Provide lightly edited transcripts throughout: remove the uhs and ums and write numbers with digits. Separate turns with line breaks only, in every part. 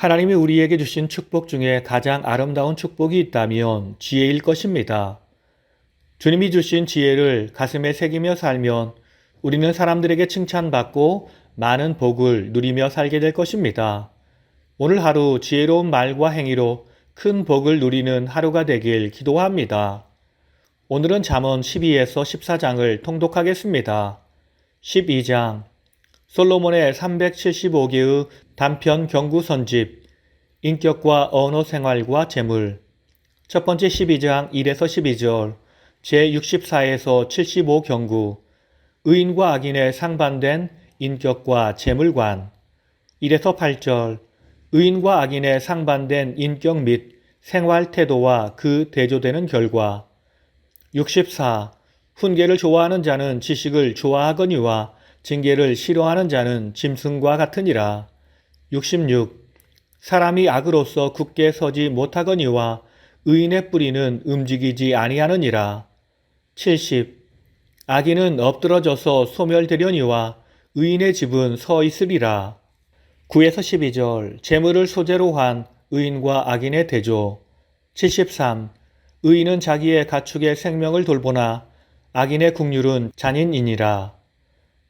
하나님이 우리에게 주신 축복 중에 가장 아름다운 축복이 있다면 지혜일 것입니다. 주님이 주신 지혜를 가슴에 새기며 살면 우리는 사람들에게 칭찬받고 많은 복을 누리며 살게 될 것입니다. 오늘 하루 지혜로운 말과 행위로 큰 복을 누리는 하루가 되길 기도합니다. 오늘은 잠언 12에서 14장을 통독하겠습니다. 12장 솔로몬의 375개의 단편 경구 선집, 인격과 언어 생활과 재물. 첫 번째 12장 1에서 12절, 제64에서 75 경구, 의인과 악인의 상반된 인격과 재물관. 1에서 8절, 의인과 악인의 상반된 인격 및 생활 태도와 그 대조되는 결과. 64. 훈계를 좋아하는 자는 지식을 좋아하거니와 징계를 싫어하는 자는 짐승과 같으니라. 66. 사람이 악으로서 굳게 서지 못하거니와 의인의 뿌리는 움직이지 아니하느니라. 70. 악인은 엎드러져서 소멸되려니와 의인의 집은 서 있으리라. 9에서 12절 재물을 소재로 한 의인과 악인의 대조. 73. 의인은 자기의 가축의 생명을 돌보나 악인의 국률은 잔인이니라.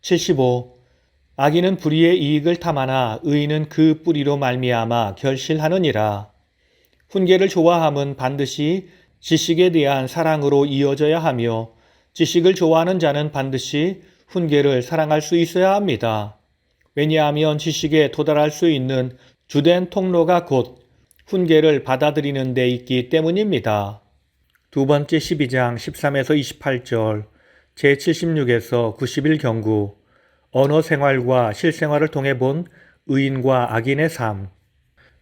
75. 악인은 불의의 이익을 탐하나 의인은 그 뿌리로 말미암아 결실하느니라. 훈계를 좋아함은 반드시 지식에 대한 사랑으로 이어져야 하며 지식을 좋아하는 자는 반드시 훈계를 사랑할 수 있어야 합니다. 왜냐하면 지식에 도달할 수 있는 주된 통로가 곧 훈계를 받아들이는 데 있기 때문입니다. 두 번째 12장 13에서 28절, 제76에서 91 경구, 언어 생활과 실생활을 통해 본 의인과 악인의 삶.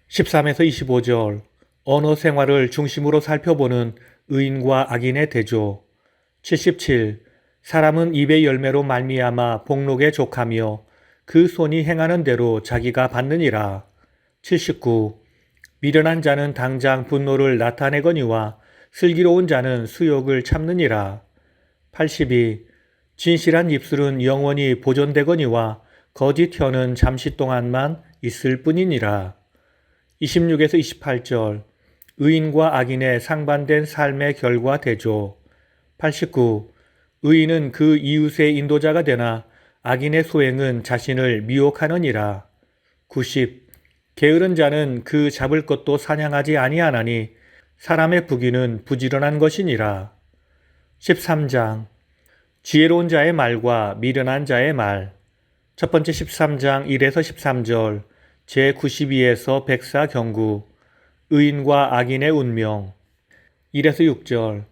13에서 25절, 언어 생활을 중심으로 살펴보는 의인과 악인의 대조. 77. 사람은 입의 열매로 말미암아 복록에 족하며 그 손이 행하는 대로 자기가 받느니라. 79. 미련한 자는 당장 분노를 나타내거니와 슬기로운 자는 수욕을 참느니라. 82. 진실한 입술은 영원히 보존되거니와 거짓 혀는 잠시 동안만 있을 뿐이니라. 26에서 28절 의인과 악인의 상반된 삶의 결과 대조. 89. 의인은 그 이웃의 인도자가 되나 악인의 소행은 자신을 미혹하느니라. 90. 게으른 자는 그 잡을 것도 사냥하지 아니하나니 사람의 부귀는 부지런한 것이니라. 13장 지혜로운 자의 말과 미련한 자의 말. 첫 번째 13장 1에서 13절, 제92에서 104 경구, 의인과 악인의 운명. 1에서 6절,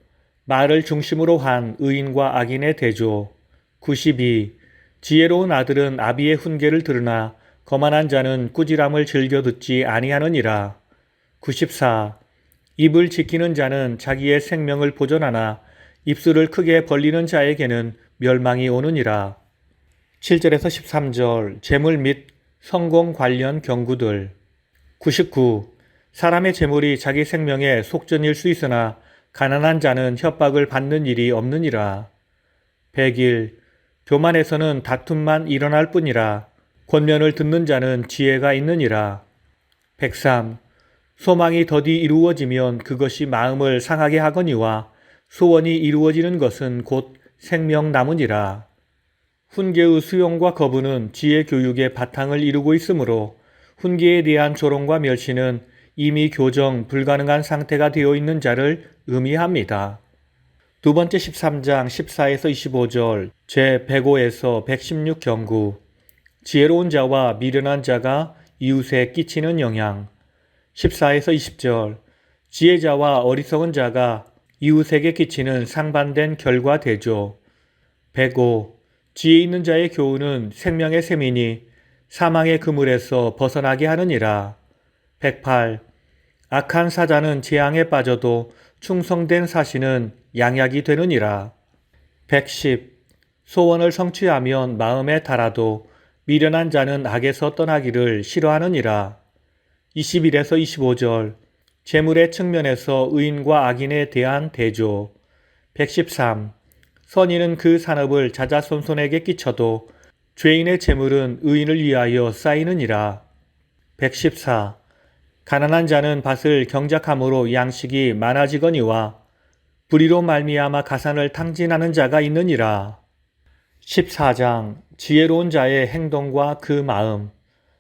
말을 중심으로 한 의인과 악인의 대조. 92. 지혜로운 아들은 아비의 훈계를 들으나 거만한 자는 꾸지람을 즐겨 듣지 아니하느니라. 94. 입을 지키는 자는 자기의 생명을 보존하나 입술을 크게 벌리는 자에게는 멸망이 오느니라. 7절에서 13절 재물 및 성공 관련 경구들. 99. 사람의 재물이 자기 생명의 속전일 수 있으나 가난한 자는 협박을 받는 일이 없느니라. 101. 교만에서는 다툼만 일어날 뿐이라 권면을 듣는 자는 지혜가 있느니라. 103. 소망이 더디 이루어지면 그것이 마음을 상하게 하거니와 소원이 이루어지는 것은 곧 생명나무니라. 훈계의 수용과 거부는 지혜 교육의 바탕을 이루고 있으므로 훈계에 대한 조롱과 멸시는 이미 교정 불가능한 상태가 되어 있는 자를 의미합니다. 두 번째 13장 14에서 25절, 제105에서 116 경구, 지혜로운 자와 미련한 자가 이웃에 끼치는 영향. 14에서 20절, 지혜자와 어리석은 자가 이웃에게 끼치는 상반된 결과 대조. 105. 지혜 있는 자의 교훈은 생명의 셈이니 사망의 그물에서 벗어나게 하느니라. 108. 악한 사자는 재앙에 빠져도 충성된 사신은 양약이 되느니라. 110. 소원을 성취하면 마음에 달아도 미련한 자는 악에서 떠나기를 싫어하느니라. 21에서 25절 재물의 측면에서 의인과 악인에 대한 대조. 113. 선인은 그 산업을 자자손손에게 끼쳐도 죄인의 재물은 의인을 위하여 쌓이느니라. 114. 가난한 자는 밭을 경작함으로 양식이 많아지거니와 불의로 말미암아 가산을 탕진하는 자가 있느니라. 14장 지혜로운 자의 행동과 그 마음.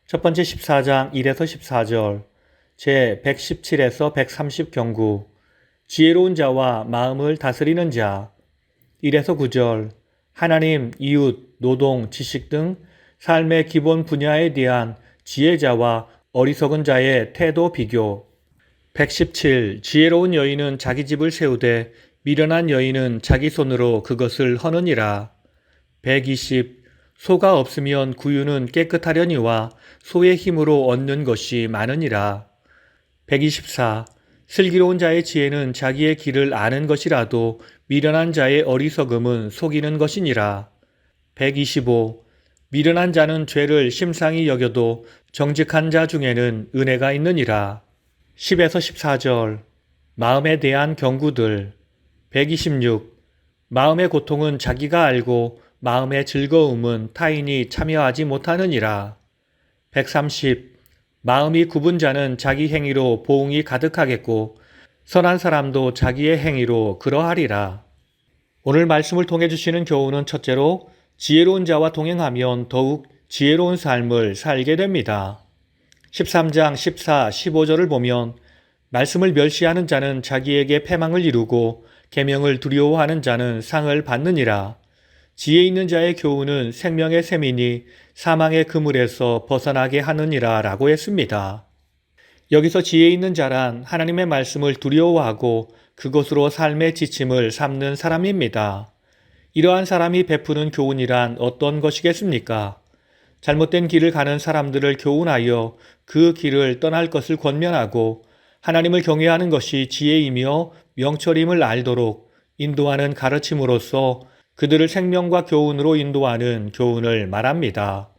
첫 번째 14장 1에서 14절 제 117에서 130 경구. 지혜로운 자와 마음을 다스리는 자. 1에서 9절 하나님, 이웃, 노동, 지식 등 삶의 기본 분야에 대한 지혜자와 어리석은 자의 태도 비교. 117. 지혜로운 여인은 자기 집을 세우되 미련한 여인은 자기 손으로 그것을 허느니라. 120. 소가 없으면 구유는 깨끗하려니와 소의 힘으로 얻는 것이 많으니라. 124. 슬기로운 자의 지혜는 자기의 길을 아는 것이라도 미련한 자의 어리석음은 속이는 것이니라. 125. 미련한 자는 죄를 심상히 여겨도 정직한 자 중에는 은혜가 있느니라. 10에서 14절 마음에 대한 경구들. 126. 마음의 고통은 자기가 알고 마음의 즐거움은 타인이 참여하지 못하느니라. 130. 마음이 굽은 자는 자기 행위로 보응이 가득하겠고 선한 사람도 자기의 행위로 그러하리라. 오늘 말씀을 통해 주시는 교훈은 첫째로 지혜로운 자와 동행하면 더욱 지혜로운 삶을 살게 됩니다. 13장 14, 15절을 보면 말씀을 멸시하는 자는 자기에게 패망을 이루고 계명을 두려워하는 자는 상을 받느니라. 지혜 있는 자의 교훈은 생명의 샘이니 사망의 그물에서 벗어나게 하느니라 라고 했습니다. 여기서 지혜 있는 자란 하나님의 말씀을 두려워하고 그것으로 삶의 지침을 삼는 사람입니다. 이러한 사람이 베푸는 교훈이란 어떤 것이겠습니까? 잘못된 길을 가는 사람들을 교훈하여 그 길을 떠날 것을 권면하고 하나님을 경외하는 것이 지혜이며 명철임을 알도록 인도하는 가르침으로써 그들을 생명과 교훈으로 인도하는 교훈을 말합니다.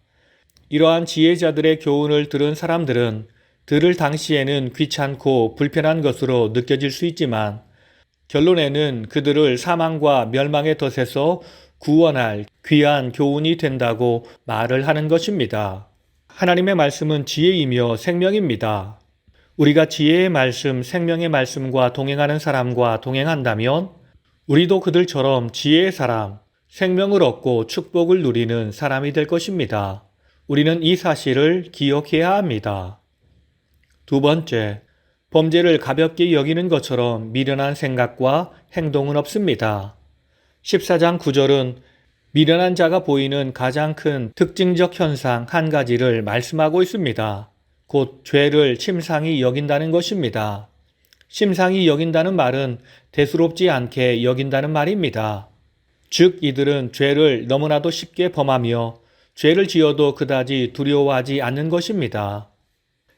이러한 지혜자들의 교훈을 들은 사람들은 들을 당시에는 귀찮고 불편한 것으로 느껴질 수 있지만 결론에는 그들을 사망과 멸망의 덫에서 구원할 귀한 교훈이 된다고 말을 하는 것입니다. 하나님의 말씀은 지혜이며 생명입니다. 우리가 지혜의 말씀, 생명의 말씀과 동행하는 사람과 동행한다면 우리도 그들처럼 지혜의 사람, 생명을 얻고 축복을 누리는 사람이 될 것입니다. 우리는 이 사실을 기억해야 합니다. 두 번째, 범죄를 가볍게 여기는 것처럼 미련한 생각과 행동은 없습니다. 14장 9절은 미련한 자가 보이는 가장 큰 특징적 현상 한 가지를 말씀하고 있습니다. 곧 죄를 심상히 여긴다는 것입니다. 심상히 여긴다는 말은 대수롭지 않게 여긴다는 말입니다. 즉 이들은 죄를 너무나도 쉽게 범하며 죄를 지어도 그다지 두려워하지 않는 것입니다.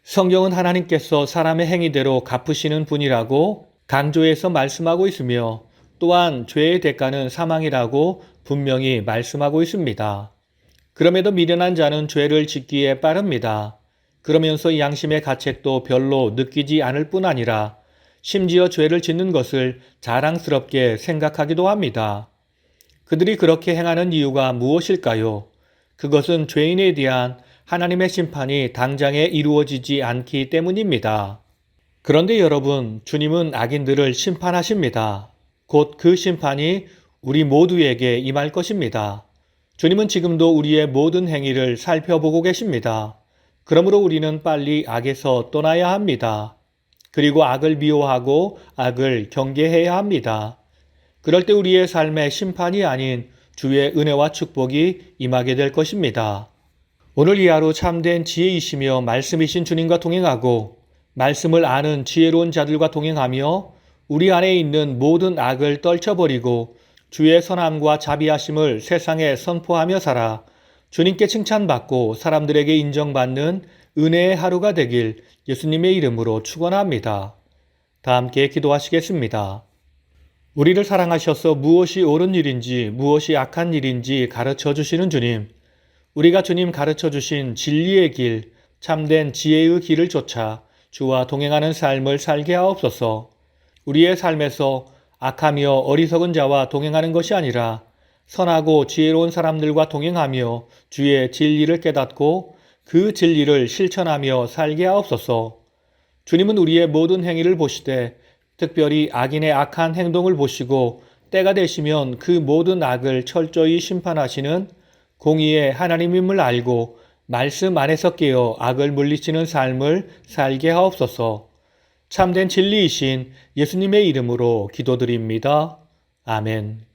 성경은 하나님께서 사람의 행위대로 갚으시는 분이라고 강조해서 말씀하고 있으며 또한 죄의 대가는 사망이라고 분명히 말씀하고 있습니다. 그럼에도 미련한 자는 죄를 짓기에 빠릅니다. 그러면서 양심의 가책도 별로 느끼지 않을 뿐 아니라 심지어 죄를 짓는 것을 자랑스럽게 생각하기도 합니다. 그들이 그렇게 행하는 이유가 무엇일까요? 그것은 죄인에 대한 하나님의 심판이 당장에 이루어지지 않기 때문입니다. 그런데 여러분, 주님은 악인들을 심판하십니다. 곧 그 심판이 우리 모두에게 임할 것입니다. 주님은 지금도 우리의 모든 행위를 살펴보고 계십니다. 그러므로 우리는 빨리 악에서 떠나야 합니다. 그리고 악을 미워하고 악을 경계해야 합니다. 그럴 때 우리의 삶에 심판이 아닌 주의 은혜와 축복이 임하게 될 것입니다. 오늘 이 하루 참된 지혜이시며 말씀이신 주님과 동행하고 말씀을 아는 지혜로운 자들과 동행하며 우리 안에 있는 모든 악을 떨쳐버리고 주의 선함과 자비하심을 세상에 선포하며 살아 주님께 칭찬받고 사람들에게 인정받는 은혜의 하루가 되길 예수님의 이름으로 축원합니다. 다 함께 기도하시겠습니다. 우리를 사랑하셔서 무엇이 옳은 일인지 무엇이 악한 일인지 가르쳐 주시는 주님, 우리가 주님 가르쳐 주신 진리의 길, 참된 지혜의 길을 쫓아 주와 동행하는 삶을 살게 하옵소서. 우리의 삶에서 악하며 어리석은 자와 동행하는 것이 아니라 선하고 지혜로운 사람들과 동행하며 주의 진리를 깨닫고 그 진리를 실천하며 살게 하옵소서. 주님은 우리의 모든 행위를 보시되 특별히 악인의 악한 행동을 보시고 때가 되시면 그 모든 악을 철저히 심판하시는 공의의 하나님임을 알고 말씀 안에서 깨어 악을 물리치는 삶을 살게 하옵소서. 참된 진리이신 예수님의 이름으로 기도드립니다. 아멘.